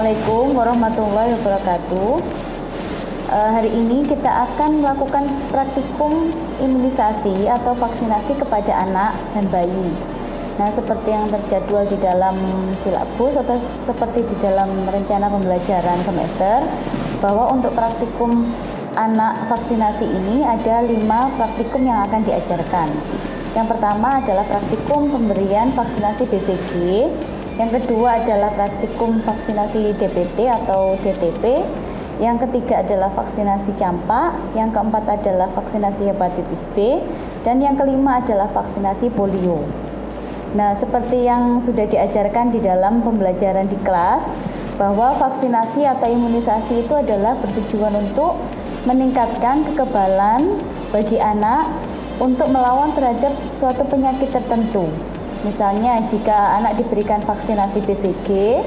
Assalamualaikum warahmatullahi wabarakatuh. Hari ini kita akan melakukan praktikum imunisasi atau vaksinasi kepada anak dan bayi. Nah, seperti yang terjadwal di dalam silabus atau seperti di dalam rencana pembelajaran semester, bahwa untuk praktikum anak vaksinasi ini ada 5 praktikum yang akan diajarkan. Yang pertama adalah praktikum pemberian vaksinasi BCG. Yang kedua adalah praktikum vaksinasi DPT atau DTP. Yang ketiga adalah vaksinasi campak. Yang keempat adalah vaksinasi hepatitis B. Dan yang kelima adalah vaksinasi polio. Nah, seperti yang sudah diajarkan di dalam pembelajaran di kelas, bahwa vaksinasi atau imunisasi itu adalah bertujuan untuk meningkatkan kekebalan bagi anak untuk melawan terhadap suatu penyakit tertentu. Misalnya jika anak diberikan vaksinasi BCG,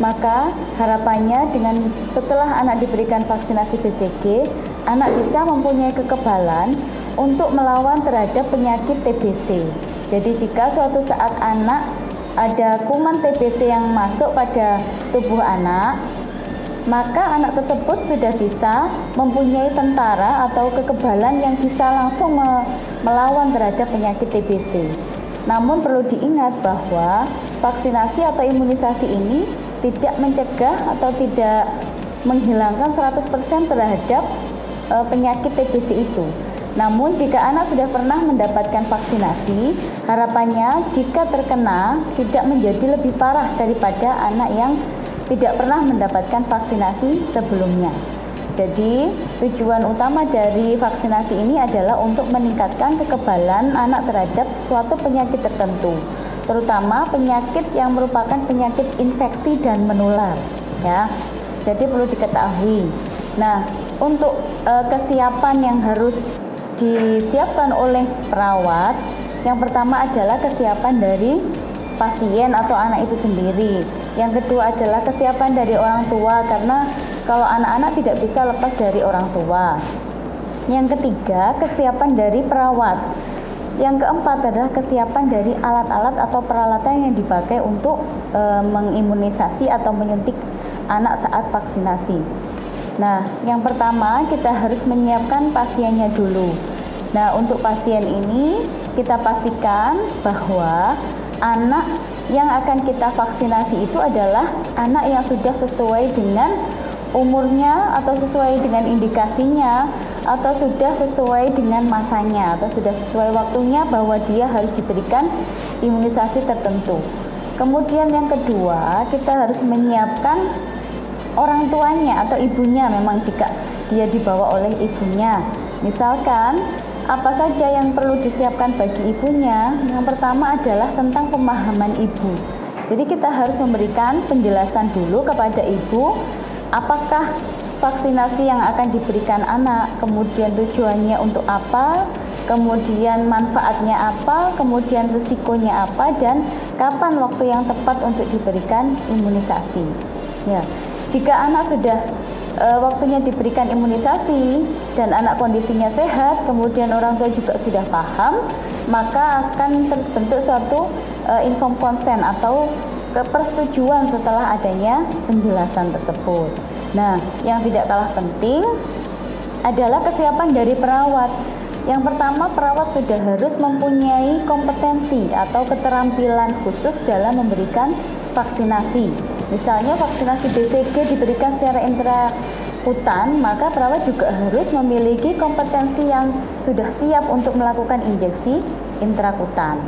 maka harapannya dengan setelah anak diberikan vaksinasi BCG, anak bisa mempunyai kekebalan untuk melawan terhadap penyakit TBC. Jadi jika suatu saat anak ada kuman TBC yang masuk pada tubuh anak, maka anak tersebut sudah bisa mempunyai tentara atau kekebalan yang bisa langsung melawan terhadap penyakit TBC. Namun perlu diingat bahwa vaksinasi atau imunisasi ini tidak mencegah atau tidak menghilangkan 100% terhadap penyakit TBC itu. Namun jika anak sudah pernah mendapatkan vaksinasi, harapannya jika terkena tidak menjadi lebih parah daripada anak yang tidak pernah mendapatkan vaksinasi sebelumnya. Jadi tujuan utama dari vaksinasi ini adalah untuk meningkatkan kekebalan anak terhadap suatu penyakit tertentu, terutama penyakit yang merupakan penyakit infeksi dan menular, ya. Jadi perlu diketahui. Nah, untuk kesiapan yang harus disiapkan oleh perawat, yang pertama adalah kesiapan dari pasien atau anak itu sendiri. Yang kedua adalah kesiapan dari orang tua, karena kalau anak-anak tidak bisa lepas dari orang tua. Yang ketiga, kesiapan dari perawat. Yang keempat adalah kesiapan dari alat-alat atau peralatan yang dipakai untuk mengimunisasi atau menyuntik anak saat vaksinasi. Nah, yang pertama kita harus menyiapkan pasiennya dulu. Nah, untuk pasien ini kita pastikan bahwa anak yang akan kita vaksinasi itu adalah anak yang sudah sesuai dengan umurnya atau sesuai dengan indikasinya atau sudah sesuai dengan masanya atau sudah sesuai waktunya bahwa dia harus diberikan imunisasi tertentu. Kemudian yang kedua, kita harus menyiapkan orang tuanya atau ibunya memang jika dia dibawa oleh ibunya. Misalkan apa saja yang perlu disiapkan bagi ibunya? Yang pertama adalah tentang pemahaman ibu. Jadi kita harus memberikan penjelasan dulu kepada ibu apakah vaksinasi yang akan diberikan anak, kemudian tujuannya untuk apa, kemudian manfaatnya apa, kemudian risikonya apa, dan kapan waktu yang tepat untuk diberikan imunisasi. Ya, jika anak sudah waktunya diberikan imunisasi dan anak kondisinya sehat, kemudian orang tua juga sudah paham, maka akan terbentuk suatu informed consent atau persetujuan setelah adanya penjelasan tersebut. Nah, yang tidak kalah penting adalah kesiapan dari perawat. Yang pertama, perawat sudah harus mempunyai kompetensi atau keterampilan khusus dalam memberikan vaksinasi. Misalnya vaksinasi BCG diberikan secara intrakutan, maka perawat juga harus memiliki kompetensi yang sudah siap untuk melakukan injeksi intrakutan.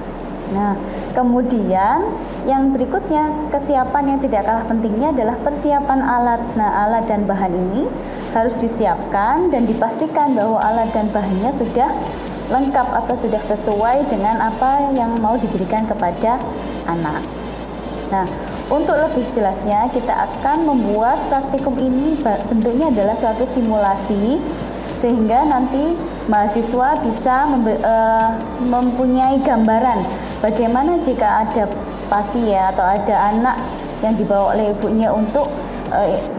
Nah, kemudian yang berikutnya, kesiapan yang tidak kalah pentingnya adalah persiapan alat. Nah, alat dan bahan ini harus disiapkan dan dipastikan bahwa alat dan bahannya sudah lengkap atau sudah sesuai dengan apa yang mau diberikan kepada anak. Nah, untuk lebih jelasnya kita akan membuat praktikum ini bentuknya adalah suatu simulasi sehingga nanti mahasiswa bisa mempunyai gambaran bagaimana jika ada pasien atau ada anak yang dibawa oleh ibunya untuk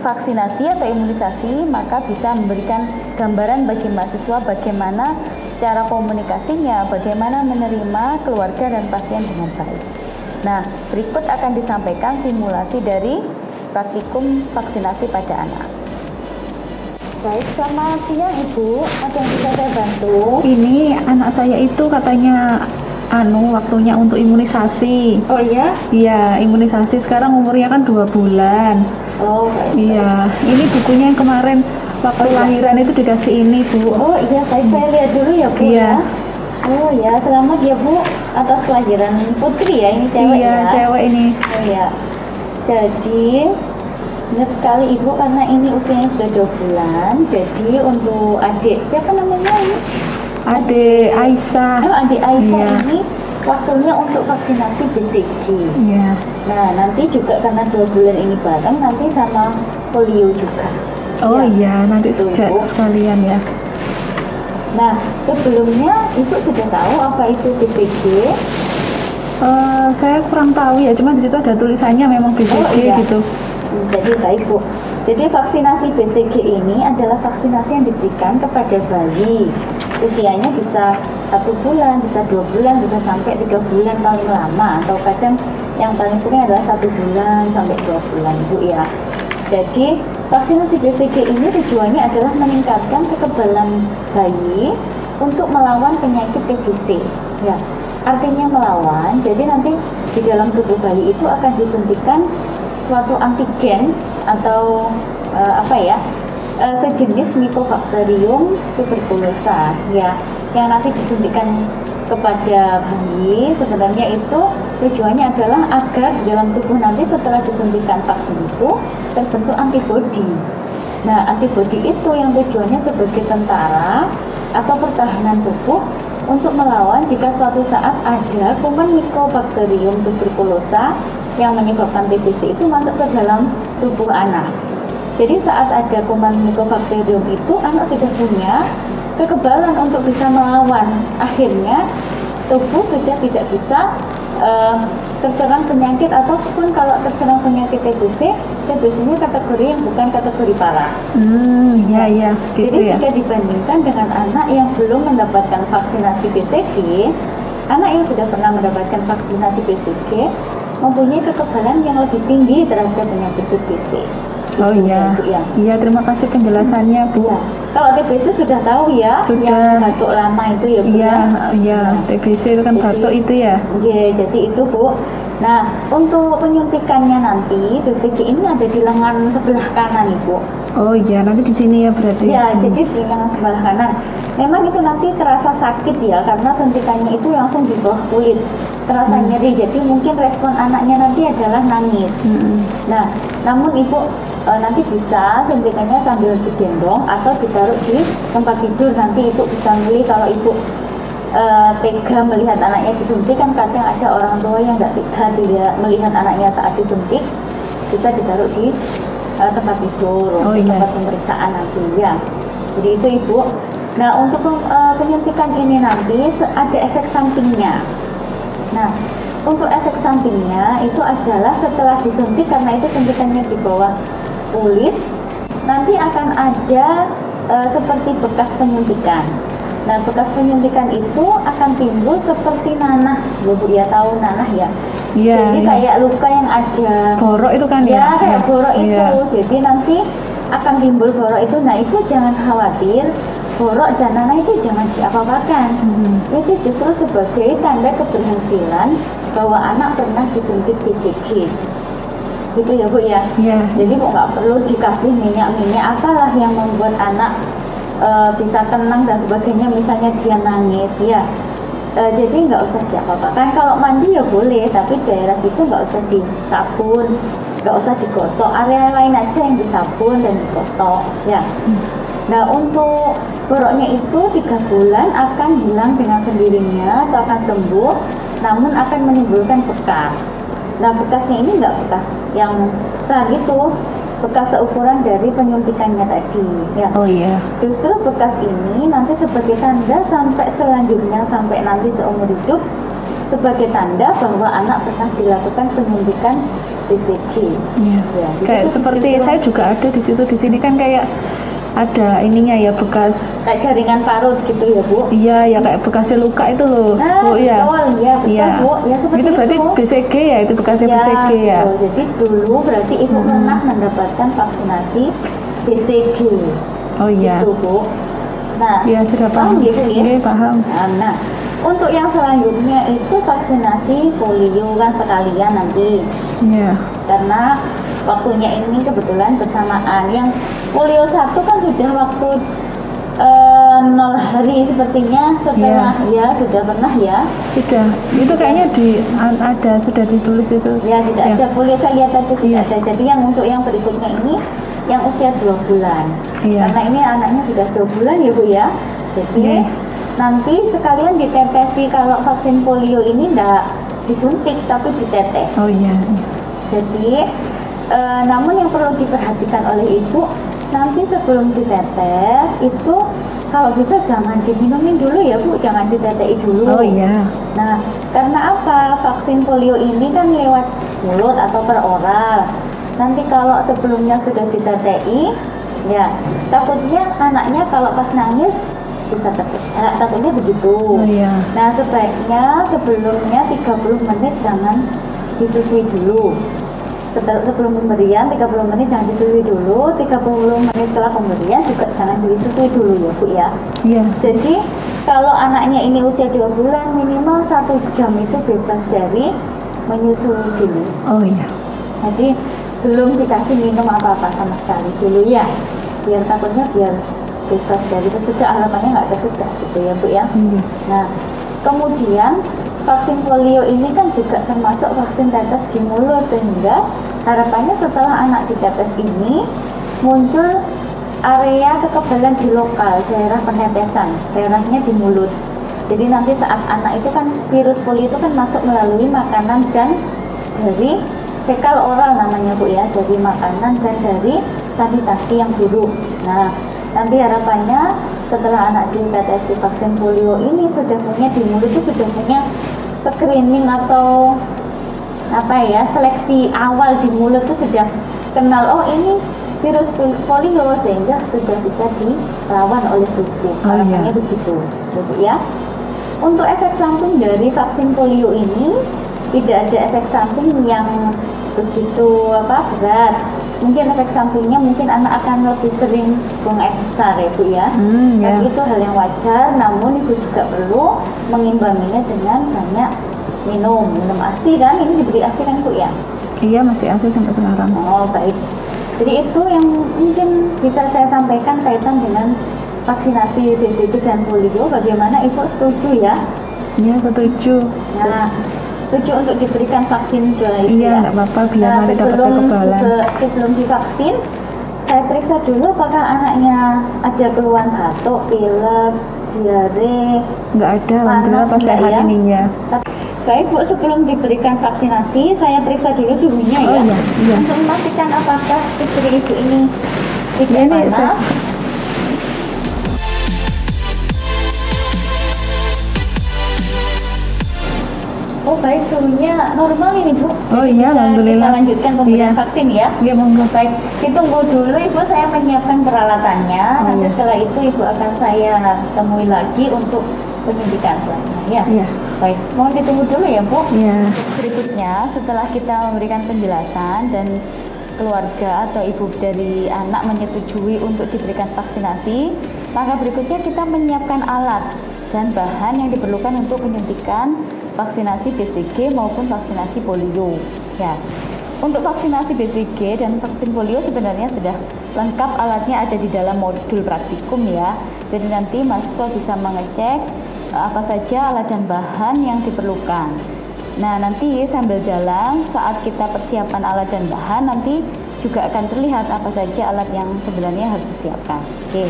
vaksinasi atau imunisasi, maka bisa memberikan gambaran bagi mahasiswa bagaimana cara komunikasinya, bagaimana menerima keluarga dan pasien dengan baik. Nah, berikut akan disampaikan simulasi dari praktikum vaksinasi pada anak. Baik, selamat siang Ibu. Ada yang bisa saya bantu? Ini anak saya itu katanya waktunya untuk imunisasi. Oh iya? Iya, imunisasi sekarang umurnya kan 2 bulan. Oh, baik. Iya, ini bukunya yang kemarin waktu lahiran itu dikasih ini, Bu. Oh iya, baik. Saya lihat dulu ya, Bu. Iya. Ya. Oh ya, selamat ya Bu atas kelahiran putri ya, ini cewek Iya, ya? cewek ini. Oh ya. Jadi benar sekali Ibu, karena ini usianya sudah 2 bulan. Jadi untuk adik, siapa namanya ini? Adik Aisyah. Oh, adik Aisyah Iya. ini waktunya untuk vaksinasi BCG. Iya. Nah, nanti juga karena 2 bulan ini bareng, nanti sama polio juga. Oh Ya. iya, nanti Betul, sejak Bu. sekalian ya. Nah, sebelumnya Ibu sudah tahu apa itu BCG? Saya kurang tahu ya, cuma di situ ada tulisannya memang BCG Oh, iya. gitu. Jadi baik Bu. Jadi vaksinasi BCG ini adalah vaksinasi yang diberikan kepada bayi. Usianya bisa 1 bulan, bisa 2 bulan, bisa sampai 3 bulan paling lama, atau kadang yang paling sering adalah 1 bulan sampai 2 bulan Bu ya. Jadi vaksinasi BCG ini tujuannya adalah meningkatkan kekebalan bayi untuk melawan penyakit TBC. Ya, artinya melawan. Jadi nanti di dalam tubuh bayi itu akan disuntikan suatu antigen atau sejenis Mycobacterium tuberculosa ya, yang nanti disuntikan kepada bayi. Sebenarnya itu tujuannya adalah agar di dalam tubuh nanti setelah disuntikan vaksin itu terbentuk antibodi. Nah, antibodi itu yang tujuannya sebagai tentara atau pertahanan tubuh untuk melawan jika suatu saat ada kuman Mycobacterium tuberculosa yang menyebabkan TBC itu masuk ke dalam tubuh anak. Jadi saat ada kuman Mycobacterium itu, anak sudah punya kekebalan untuk bisa melawan. Akhirnya tubuh sudah tidak bisa terserang penyakit, ataupun kalau terserang penyakit TBC, TBC-nya kategori yang bukan kategori parah. Iya, gitu Jadi ya. jika dibandingkan dengan anak yang belum mendapatkan vaksinasi BCG, anak yang sudah pernah mendapatkan vaksinasi BCG mempunyai kekebalan yang lebih tinggi terhadap penyakit TBC. Oh iya. Bu, ya. Iya, terima kasih penjelasannya, Bu. Ya. Kalau TBC sudah tahu ya, Sudah. yang batuk lama itu ya Bu. Iya, ya? iya, TBC itu kan Jadi- batuk itu ya. Iya, jadi itu Bu. Nah, untuk penyuntikannya nanti BCG ini ada di lengan sebelah kanan Ibu. Oh iya, nanti di sini ya berarti. Ya, jadi di lengan sebelah kanan. Memang itu nanti terasa sakit ya, karena suntikannya itu langsung di bawah kulit. Terasa nyeri, jadi mungkin respon anaknya nanti adalah nangis. Nah, namun Ibu nanti bisa suntikannya sambil digendong atau ditaruh di tempat tidur. Nanti Ibu bisa milih, kalau Ibu tega melihat anaknya disuntik, kan kadang ada orang tua yang nggak tega melihat anaknya saat disuntik, bisa ditaruh di tempat tidur, Oh, untuk iya. tempat pemeriksaan nanti ya. Jadi itu Ibu. Nah, untuk penyuntikan ini nanti ada efek sampingnya. Nah, untuk efek sampingnya itu adalah setelah disuntik, karena itu suntikannya di bawah kulit, nanti akan ada seperti bekas penyuntikan. Nah, bekas penyuntikan itu akan timbul seperti nanah, Bu ya, tahu nanah ya? Iya. Jadi Iya. kayak luka yang ada Borok itu kan ya? ya, kayak borok itu. Iya. Jadi nanti akan timbul borok itu. Nah, itu jangan khawatir, borok dan nanah itu jangan diapa-apakan. Itu justru sebagai tanda keberhasilan bahwa anak pernah disuntik BCG. Gitu ya Bu ya. Iya. Jadi Bu nggak perlu dikasih minyak-minyak apalah yang membuat anak bisa tenang dan sebagainya, misalnya dia nangis ya. Jadi nggak usah diapa-apakan. Kalau mandi ya boleh, tapi daerah itu nggak usah disabun, nggak usah digosok. Area lain aja yang disabun dan digosok ya. Nah, untuk boroknya itu 3 bulan akan hilang dengan sendirinya atau akan sembuh, namun akan menimbulkan bekas. Nah, bekasnya ini nggak bekas yang besar gitu, bekas seukuran dari penyuntikannya tadi ya. Oh iya. Justru bekas ini nanti sebagai tanda sampai selanjutnya, sampai nanti seumur hidup, sebagai tanda bahwa anak pernah dilakukan penyuntikan BCG. Iya. Ya, jadi Kayak itu seperti justru saya juga ada di situ, di sini kan kayak ada ininya ya, bekas. kayak jaringan parut gitu ya Bu. Iya, ya kayak bekasnya luka itu loh. Nah, Bu ya. betul ya, betul Iya. Bu ya seperti Itu berarti itu. BCG ya, itu bekasnya BCG ya. betul. Jadi dulu berarti ibu pernah mendapatkan vaksinasi BCG. Oh iya. Gitu, Bu. Nah, Iya, sudah paham paham. ya, Bu ya? Iya, paham. Nah, untuk yang selanjutnya itu vaksinasi polio kan sekalian nanti. Iya. Karena waktunya ini kebetulan bersamaan. Yang polio 1 kan sudah waktu 0 hari sepertinya setelah ya sudah pernah ya. Sudah. Itu kayaknya ada sudah ditulis itu. Ya tidak Ya. ada polio, saya lihat tadi tidak Iya. ada. Jadi yang untuk yang berikutnya ini yang usia 2 bulan. Iya. Karena ini anaknya sudah 2 bulan ya Bu ya. Jadi Iya. nanti sekalian ditetesi, kalau vaksin polio ini enggak disuntik tapi ditetes. Oh iya. Jadi namun yang perlu diperhatikan oleh ibu, nanti sebelum ditetes itu kalau bisa jangan diminumin dulu ya Bu, jangan ditetei dulu. Oh iya. Nah, karena apa? Vaksin polio ini kan lewat mulut atau per oral. Nanti kalau sebelumnya sudah ditetei, ya takutnya anaknya kalau pas nangis bisa takutnya begitu. Oh iya. Nah, sebaiknya sebelumnya 30 menit jangan disusui dulu. Sebelum pemberian 30 menit jangan disusui dulu, 30 menit setelah pemberian juga jangan disusui dulu ya Bu ya. Iya. Jadi kalau anaknya ini usia 2 bulan minimal 1 jam itu bebas dari menyusui dulu. Oh iya. Jadi belum dikasih minum apa-apa sama sekali dulu ya, biar takutnya biar bebas dari kesudah, harapannya nggak kesudah gitu ya Bu ya. Iya. Nah kemudian vaksin polio ini kan juga termasuk vaksin tetes di mulut, sehingga harapannya setelah anak ditetes ini muncul area kekebalan di lokal daerah penetesan, daerahnya di mulut. Jadi nanti saat anak itu kan virus polio itu kan masuk melalui makanan dan dari fekal oral namanya Bu ya, dari makanan dan dari sanitasi yang buruk. Nah nanti harapannya setelah anak ditetes vaksin polio ini sudah punya di mulut itu sudah punya screening atau apa ya, seleksi awal di mulut itu sudah kenal, oh ini virus polio, sehingga sudah bisa dilawan oleh tubuh. Harapannya begitu ya. Untuk efek samping dari vaksin polio ini tidak ada efek samping yang begitu berat. Mungkin efek sampingnya mungkin anak akan lebih sering buang air besar ya Bu ya. Tapi itu hal yang wajar, namun ibu juga perlu mengimbanginya dengan banyak minum ASI kan, ini diberi ASI kan Bu ya? Iya, masih ASI sampai sekarang. Oh baik. Jadi itu yang mungkin bisa saya sampaikan kaitan dengan vaksinasi BCG dan polio. Bagaimana ibu setuju ya? Iya, setuju. Nah, setuju untuk diberikan vaksin juga Iya, nggak apa-apa biar nanti dapat kekebalan. Sebelum divaksin, saya periksa dulu apakah anaknya ada keluhan batuk, pilek, diare. Nggak ada, alhamdulillah pas sehat ya? ini ya. Baik Bu, sebelum diberikan vaksinasi, saya periksa dulu suhunya Oh, ya, iya. untuk memastikan apakah istri ibu ini tidak Ini panas. Oh baik, suhunya normal ini Bu. Oh Jadi iya, bisa alhamdulillah. kita lanjutkan pemberian vaksin ya. Iya, monggo. Baik, ditunggu dulu Ibu, saya menyiapkan peralatannya. Nanti iya. setelah itu Ibu akan saya temui lagi untuk penyuntikan selanjutnya. Iya. Baik, mohon ditunggu dulu ya Bu. Iya. Berikutnya, setelah kita memberikan penjelasan dan keluarga atau ibu dari anak menyetujui untuk diberikan vaksinasi, maka berikutnya kita menyiapkan alat dan bahan yang diperlukan untuk penyuntikan vaksinasi BCG maupun vaksinasi polio. Ya, untuk vaksinasi BCG dan vaksin polio sebenarnya sudah lengkap, alatnya ada di dalam modul praktikum ya. Jadi nanti mahasiswa bisa mengecek apa saja alat dan bahan yang diperlukan. Nah, nanti sambil jalan saat kita persiapan alat dan bahan, nanti juga akan terlihat apa saja alat yang sebenarnya harus disiapkan. Oke.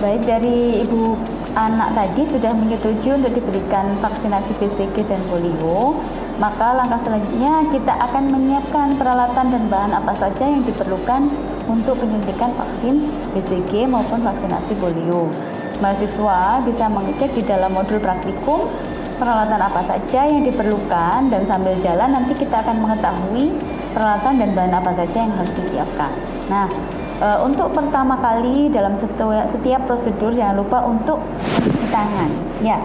Baik, dari ibu anak tadi sudah menyetujui untuk diberikan vaksinasi BCG dan polio, maka langkah selanjutnya kita akan menyiapkan peralatan dan bahan apa saja yang diperlukan untuk penyuntikan vaksin BCG maupun vaksinasi polio. Mahasiswa bisa mengecek di dalam modul praktikum peralatan apa saja yang diperlukan, dan sambil jalan nanti kita akan mengetahui peralatan dan bahan apa saja yang harus disiapkan. Nah, untuk pertama kali dalam setiap prosedur jangan lupa untuk mencuci tangan. Ya,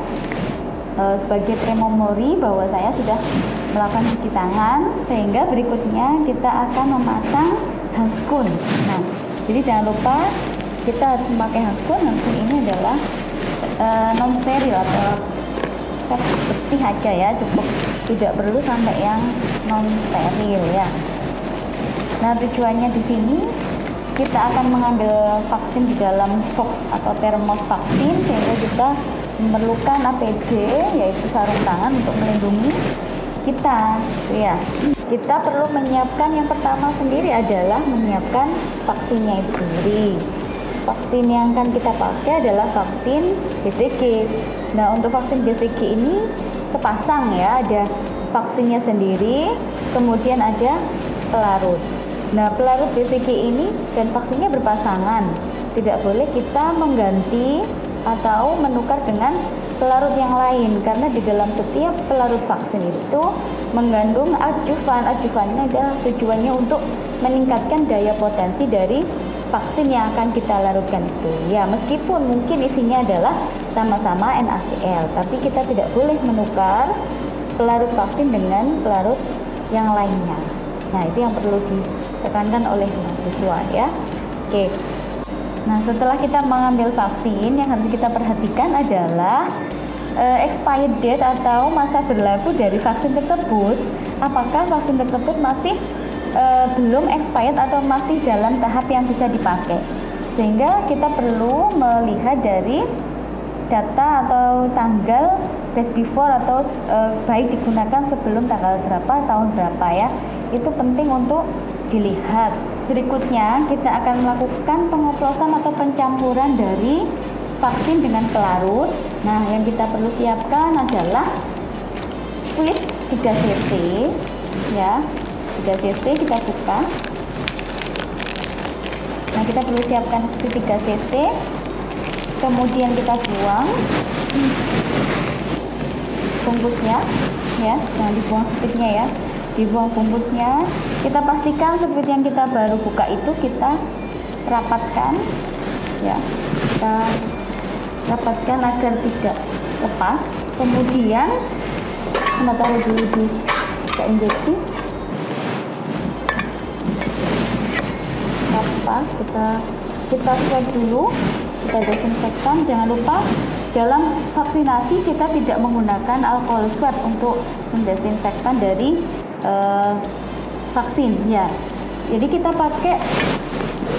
sebagai premomori bahwa saya sudah melakukan cuci tangan, sehingga berikutnya kita akan memasang handskun. Nah, jadi jangan lupa kita harus memakai handskun. Handskun ini adalah non steril atau bersih aja ya, cukup, tidak perlu sampai yang non steril ya. Nah, tujuannya di sini kita akan mengambil vaksin di dalam box atau termos vaksin, sehingga kita memerlukan APD, yaitu sarung tangan untuk melindungi kita ya. Kita perlu menyiapkan, yang pertama sendiri adalah menyiapkan vaksinnya itu sendiri. Vaksin yang akan kita pakai adalah vaksin BCG. Nah, untuk vaksin BCG ini sepasang ya, ada vaksinnya sendiri, kemudian ada pelarut. Nah, pelarut BCG ini dan vaksinnya berpasangan, tidak boleh kita mengganti atau menukar dengan pelarut yang lain, karena di dalam setiap pelarut vaksin itu mengandung adjuvan. Adjuvannya adalah tujuannya untuk meningkatkan daya potensi dari vaksin yang akan kita larutkan itu ya, meskipun mungkin isinya adalah sama-sama NaCl, tapi kita tidak boleh menukar pelarut vaksin dengan pelarut yang lainnya. Nah, itu yang perlu ditekankan oleh mahasiswa ya. Oke. Nah, setelah kita mengambil vaksin, yang harus kita perhatikan adalah expired date atau masa berlaku dari vaksin tersebut. Apakah vaksin tersebut masih belum expired atau masih dalam tahap yang bisa dipakai? Sehingga kita perlu melihat dari data atau tanggal best before atau baik digunakan sebelum tanggal berapa, tahun berapa ya. Itu penting untuk dilihat. Berikutnya kita akan melakukan pengoplosan atau pencampuran dari vaksin dengan pelarut. Nah, yang kita perlu siapkan adalah split 3 cc ya. 3 cc kita buka. Nah, kita perlu siapkan split 3 cc. Kemudian kita buang bungkusnya ya, jangan dibuang splitnya ya, dibuang bungkusnya. Kita pastikan split yang kita baru buka itu kita rapatkan ya, kita rapatkan agar tidak lepas. Kemudian kita taruh dulu di injeksi, kita swab dulu, kita desinfektan. Jangan lupa dalam vaksinasi kita tidak menggunakan alkohol swab untuk mendesinfektan dari vaksin ya. Jadi kita pakai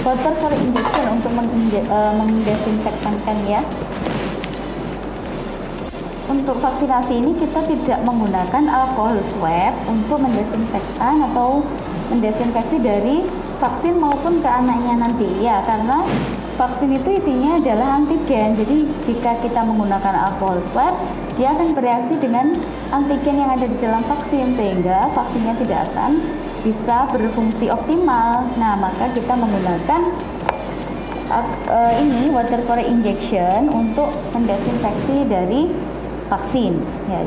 water for injection untuk mendesinfektankan ya. Untuk vaksinasi ini kita tidak menggunakan alkohol swab untuk mendesinfektan atau mendesinfeksi dari vaksin maupun ke anaknya nanti ya, karena vaksin itu isinya adalah antigen. Jadi jika kita menggunakan alkohol swab, dia akan bereaksi dengan antigen yang ada di dalam vaksin, sehingga vaksinnya tidak akan bisa berfungsi optimal. Nah, maka kita menggunakan ini water for injection untuk mendesinfeksi dari vaksin ya.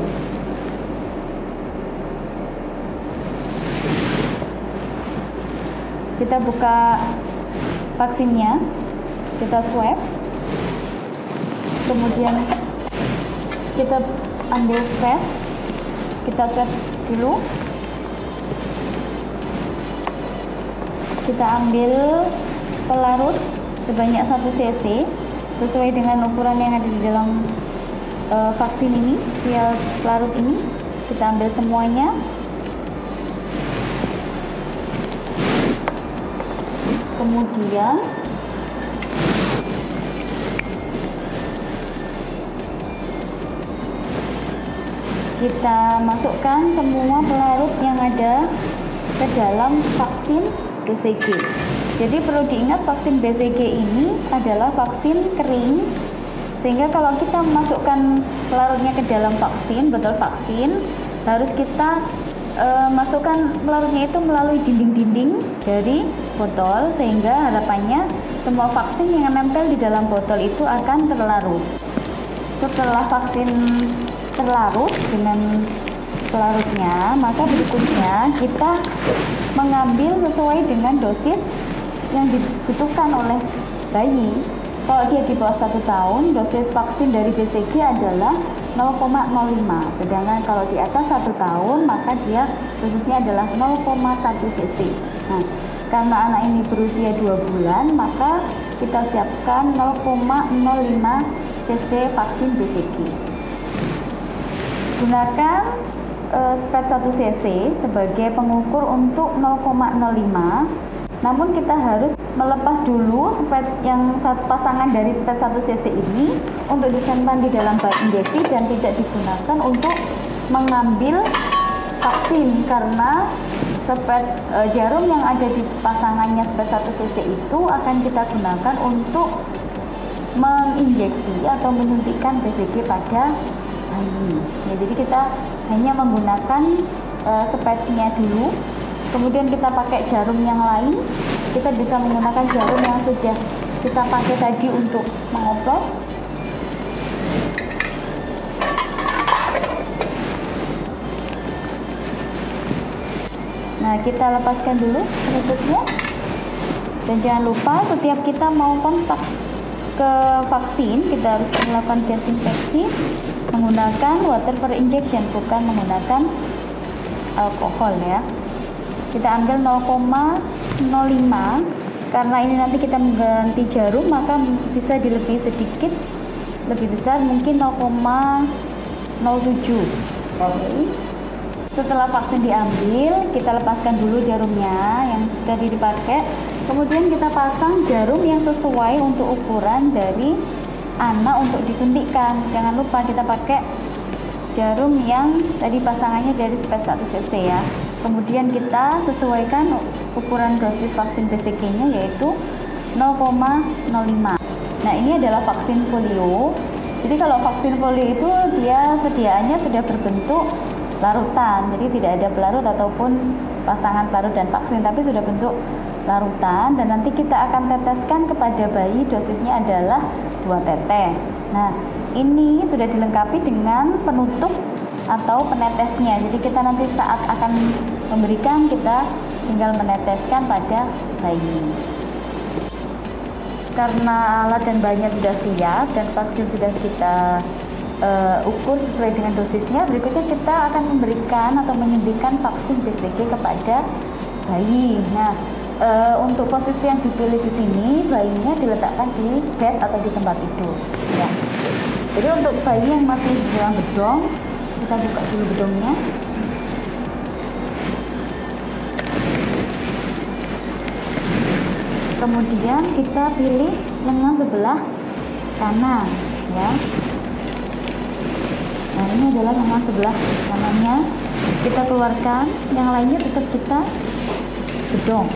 Kita buka vaksinnya, kita swab, kemudian kita ambil swab, kita swab dulu, kita ambil pelarut sebanyak 1 cc sesuai dengan ukuran yang ada di dalam vaksin ini, vial pelarut ini. Kita ambil semuanya, kemudian kita masukkan semua pelarut yang ada ke dalam vaksin BCG. Jadi perlu diingat, vaksin BCG ini adalah vaksin kering, sehingga kalau kita memasukkan pelarutnya ke dalam vaksin, botol vaksin, harus kita masukkan pelarutnya itu melalui dinding-dinding dari botol, sehingga harapannya semua vaksin yang menempel di dalam botol itu akan terlarut. Setelah vaksin terlarut dengan pelarutnya, maka berikutnya kita mengambil sesuai dengan dosis yang dibutuhkan oleh bayi. Kalau dia di bawah 1 tahun, dosis vaksin dari BCG adalah 0,05. Sedangkan kalau di atas 1 tahun maka dia dosisnya adalah 0,1 cc. Nah, karena anak ini berusia 2 bulan, maka kita siapkan 0,05 cc vaksin BCG. Gunakan spet 1 cc sebagai pengukur untuk 0,05. Namun kita harus melepas dulu spet yang pasangan dari spet 1 cc ini untuk disimpan di dalam bak injeksi dan tidak digunakan untuk mengambil vaksin, karena spet jarum yang ada di pasangannya spet 1 cc itu akan kita gunakan untuk menginjeksi atau menyuntikkan BCG pada bayi. Ya, jadi kita hanya menggunakan spetnya dulu, kemudian kita pakai jarum yang lain. Kita bisa menggunakan jarum yang sudah kita pakai tadi untuk mengoplos. Nah, kita lepaskan dulu penutupnya. Dan jangan lupa setiap kita mau kontak ke vaksin, kita harus melakukan desinfeksi menggunakan water per injection, bukan menggunakan alkohol ya. Kita ambil 0,05, karena ini nanti kita mengganti jarum, maka bisa dilebih sedikit, lebih besar, mungkin 0,07. Oke. Setelah vaksin diambil, kita lepaskan dulu jarumnya yang sudah dipakai. Kemudian kita pasang jarum yang sesuai untuk ukuran dari anak untuk disuntikkan. Jangan lupa kita pakai jarum yang tadi pasangannya dari spet 1 cc ya. Kemudian kita sesuaikan ukuran dosis vaksin BCG-nya yaitu 0,05. Nah, ini adalah vaksin polio. Jadi kalau vaksin polio itu dia sediaannya sudah berbentuk larutan, jadi tidak ada pelarut ataupun pasangan pelarut dan vaksin, tapi sudah bentuk larutan, dan nanti kita akan teteskan kepada bayi. Dosisnya adalah 2 tetes. Nah, ini sudah dilengkapi dengan penutup atau penetesnya, jadi kita nanti saat akan memberikan, kita tinggal meneteskan pada bayi. Karena alat dan bayinya sudah siap dan vaksin sudah kita ukur sesuai dengan dosisnya, berikutnya kita akan memberikan atau menyuntikkan vaksin BCG kepada bayi. Nah, untuk posisi yang dipilih di sini, bayinya diletakkan di bed atau di tempat tidur. Ya. Jadi untuk bayi yang masih dalam bedong, kita buka dulu bedongnya. Kemudian kita pilih lengan sebelah kanan, ya. Nah, ini adalah lengan sebelah kanannya. Kita keluarkan, yang lainnya tetap kita bedong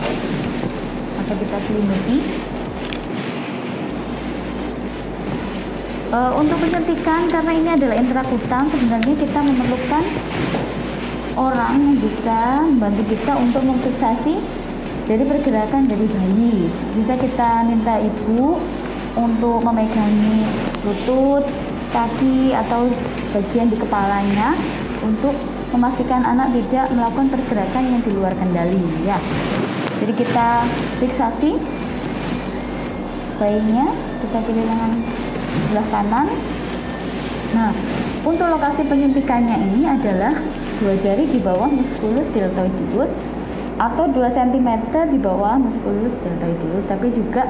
atau kita selimuti. Untuk penyuntikan, karena ini adalah intrakutan, sebenarnya kita memerlukan orang yang bisa membantu kita untuk memfiksasi dari pergerakan dari bayi. Bisa kita minta ibu untuk memegangi lutut, kaki, atau bagian di kepalanya untuk memastikan anak tidak melakukan pergerakan yang di luar kendali ya. Jadi kita fiksasi bayinya, kita pilih lengan sebelah kanan. Nah, untuk lokasi penyuntikannya ini adalah 2 jari di bawah musculus deltoideus atau 2 cm di bawah musculus deltoideus, tapi juga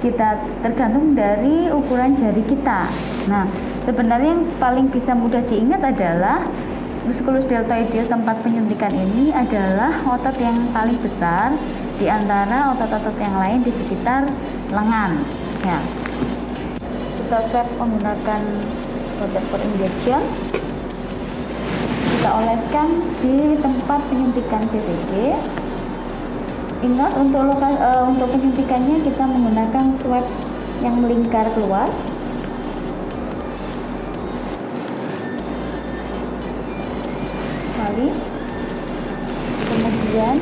kita tergantung dari ukuran jari kita. Nah, sebenarnya yang paling bisa mudah diingat adalah musculus deltoideus, tempat penyuntikan ini adalah otot yang paling besar di antara otot-otot yang lain di sekitar lengan. Ya. Kita swab menggunakan water for injection. Kita oleskan di tempat penyuntikan BCG. Ingat untuk penyuntikannya kita menggunakan swab yang melingkar keluar. Kali. Kemudian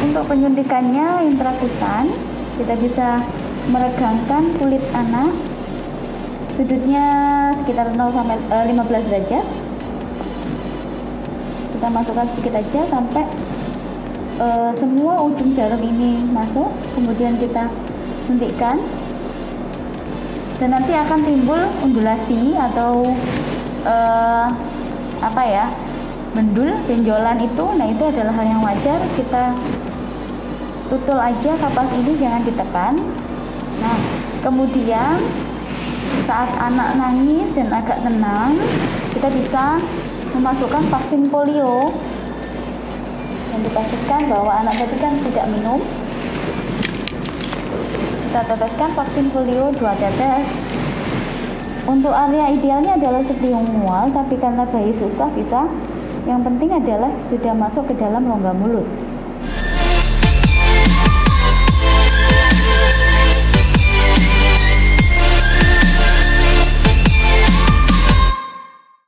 untuk penyuntikannya intrakutan, kita bisa meregangkan kulit anak, sudutnya sekitar 0 sampai 15 derajat. Kita masukkan sedikit aja sampai semua ujung jarum ini masuk. Kemudian kita suntikan, dan nanti akan timbul undulasi atau mendul, benjolan itu. Nah, itu adalah hal yang wajar. Kita tutul aja kapas ini, jangan ditekan. Nah, kemudian saat anak nangis dan agak tenang, kita bisa memasukkan vaksin polio, dan dipastikan bahwa anak tadi kan tidak minum. Kita teteskan vaksin polio 2 tetes. Untuk area idealnya adalah sublingual, tapi karena bayi susah bisa, yang penting adalah sudah masuk ke dalam rongga mulut.